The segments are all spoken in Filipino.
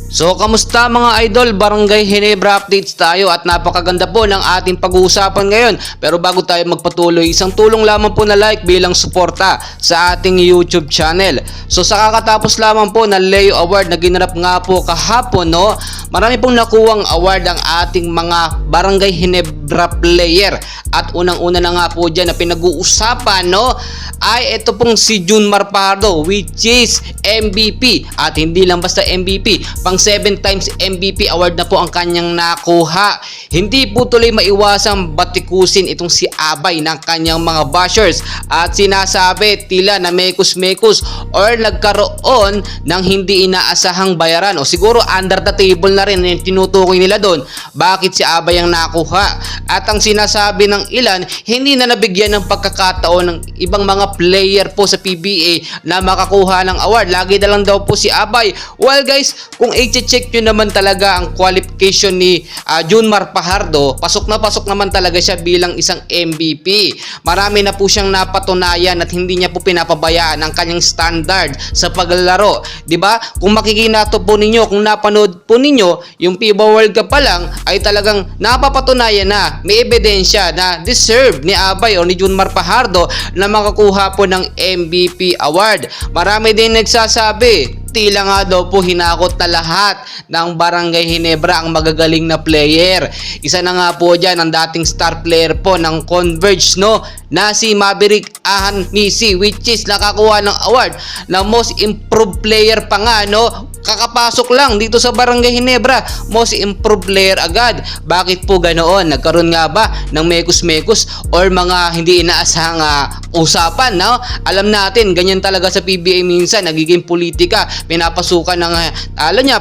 So, kamusta mga idol? Barangay Ginebra updates tayo at napakaganda po ng ating pag-uusapan ngayon. Pero bago tayo magpatuloy, isang tulong lamang po na like bilang suporta sa ating YouTube channel. So, sa kakatapos lamang po na Leo Award na ginanap nga po kahapon, no? Marami pong nakuwang award ang ating mga Barangay Ginebra player. At unang-una na nga po dyan na pinag-uusapan, no? Ay ito pong si Junmar Fajardo, which is MVP. At hindi lang basta MVP, pang 7 times MVP award na po ang kanyang nakuha. Hindi po tuloy maiwasang batikusin itong si Abay ng kanyang mga bashers at sinasabi tila na mekus-mekus or nagkaroon ng hindi inaasahang bayaran o siguro under the table na rin yung tinutukoy nila doon bakit si Abay ang nakuha. At ang sinasabi ng ilan, hindi na nabigyan ng pagkakataon ng ibang mga player po sa PBA na makakuha ng award. Lagi na lang daw po si Abay. Well guys, kung i-check nyo naman talaga ang qualification ni Junmar Fajardo, pasok naman talaga siya bilang isang MVP. Marami na po siyang napatunayan at hindi niya po pinapabayaan ang kanyang standard sa paglalaro. 'Di ba? Kung makikinato po ninyo, kung napanood po ninyo yung FIBA World Cup pa lang ay talagang napapatunayan na may ebidensya na deserve ni Abay o ni Junmar Fajardo na makakuha po ng MVP award. Marami din nagsasabi tila nga daw po hinakot na lahat ng Barangay Ginebra ang magagaling na player. Isa na nga po dyan ang dating star player po ng Converge, no, na si Maverick Ahanmisi, which is nakakuha ng award na most improved player pa nga, no. Kakapasok lang dito sa Barangay Ginebra, most improved player agad. Bakit po ganoon? Nagkaroon nga ba ng mekus-mekus or mga hindi inaasahang usapan, no? Alam natin, ganyan talaga sa PBA minsan, nagiging politika, pinapasukan ng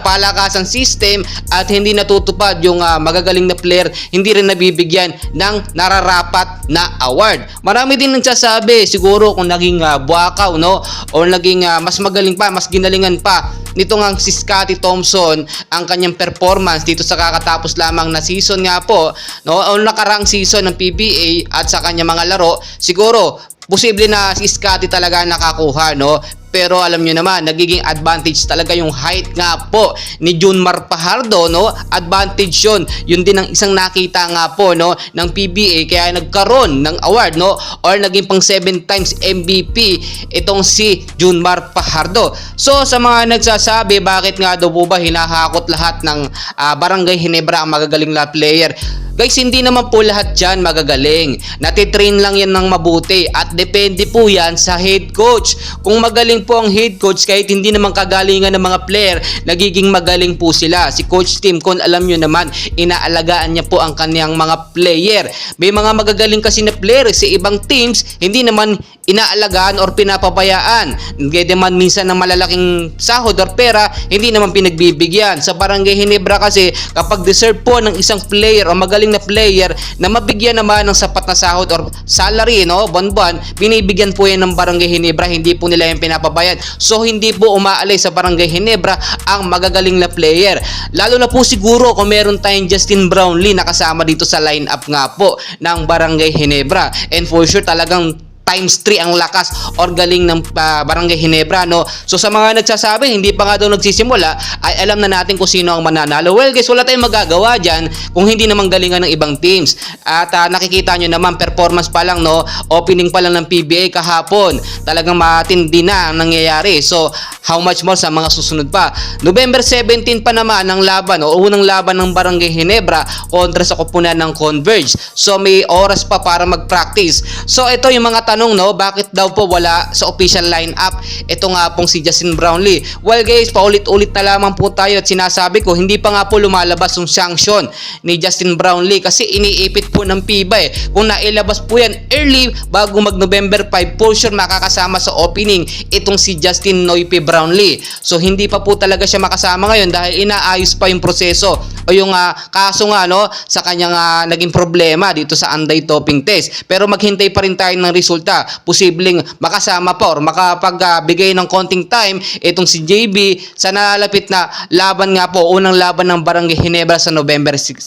palakasan system at hindi natutupad yung magagaling na player, hindi rin nabibigyan ng nararapat na award. Marami din nagsasabi siguro kung naging buwakaw, no, o naging mas magaling pa, mas ginalingan pa nito nga si Scottie Thompson ang kanyang performance dito sa kakatapos lamang na season nga po, no, o nakaraang season ng PBA at sa kanyang mga laro. Siguro posible na si Scottie talaga nakakuha, no. Pero alam nyo naman, nagiging advantage talaga yung height nga po ni Junmar Fajardo, no? Advantage yun. Yun din ang isang nakita nga po, no, ng PBA kaya nagkaroon ng award, no, or naging pang 7 times MVP itong si Junmar Fajardo. So sa mga nagsasabi bakit nga daw po ba hinahakot lahat ng Barangay Ginebra ang magagaling na player, guys, hindi naman po lahat dyan magagaling. Natitrain lang yan ng mabuti at depende po yan sa head coach. Kung magaling po ang head coach, kahit hindi naman kagalingan ng mga player, nagiging magaling po sila. Si Coach Tim Con, alam nyo naman, inaalagaan niya po ang kanyang mga player. May mga magagaling kasi na player sa ibang teams, hindi naman inaalagaan or pinapabayaan. Gaya naman minsan ng malalaking sahod or pera, hindi naman pinagbibigyan. Sa Barangay Ginebra kasi, kapag deserve po ng isang player o magaling na player na mabigyan naman ng sapat na sahod or salary, no, buwan-buwan, binibigyan po yan ng Barangay Ginebra, hindi po nila yung pinapabayad. So hindi po umaalay sa Barangay Ginebra ang magagaling na player. Lalo na po siguro kung meron tayong Justin Brownlee na kasama dito sa lineup nga po ng Barangay Ginebra. And for sure talagang times 3 ang lakas or galing ng Barangay Ginebra, no. So sa mga nagsasabi hindi pa nga daw nagsisimula, ay alam na natin kung sino ang mananalo. Well guys, wala tayong magagawa dyan kung hindi naman galingan ng ibang teams. At nakikita nyo naman, performance pa lang, no, opening pa lang ng PBA kahapon, talagang matindi na ang nangyayari. So how much more sa mga susunod pa. November 17 pa naman ang laban o unang laban ng Barangay Ginebra kontra sa koponan ng Converge. So may oras pa para mag-practice. So ito yung mga tanong, no, bakit daw po wala sa official lineup ito nga pong si Justin Brownlee. Well guys, paulit-ulit na lamang po tayo at sinasabi ko, hindi pa nga po lumalabas yung sanction ni Justin Brownlee kasi iniipit po ng FIBA eh. Kung nailabas po yan early bago mag November 5, for sure makakasama sa opening itong si Justin Noype Brownlee. So hindi pa po talaga siya makasama ngayon dahil inaayos pa yung proseso o yung kaso nga, no, sa kanyang naging problema dito sa anti-doping test. Pero maghintay pa rin tayo ng resulta. Posibleng makasama pa or makapagbigay ng konting time itong si JB sa nalalapit na laban nga po, unang laban ng Barangay Ginebra sa November 17.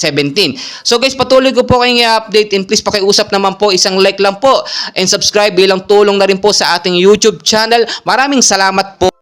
So guys, patuloy ko po kayong i-update and please pakiusap naman po, isang like lang po and subscribe bilang tulong na rin po sa ating YouTube channel. Maraming salamat po.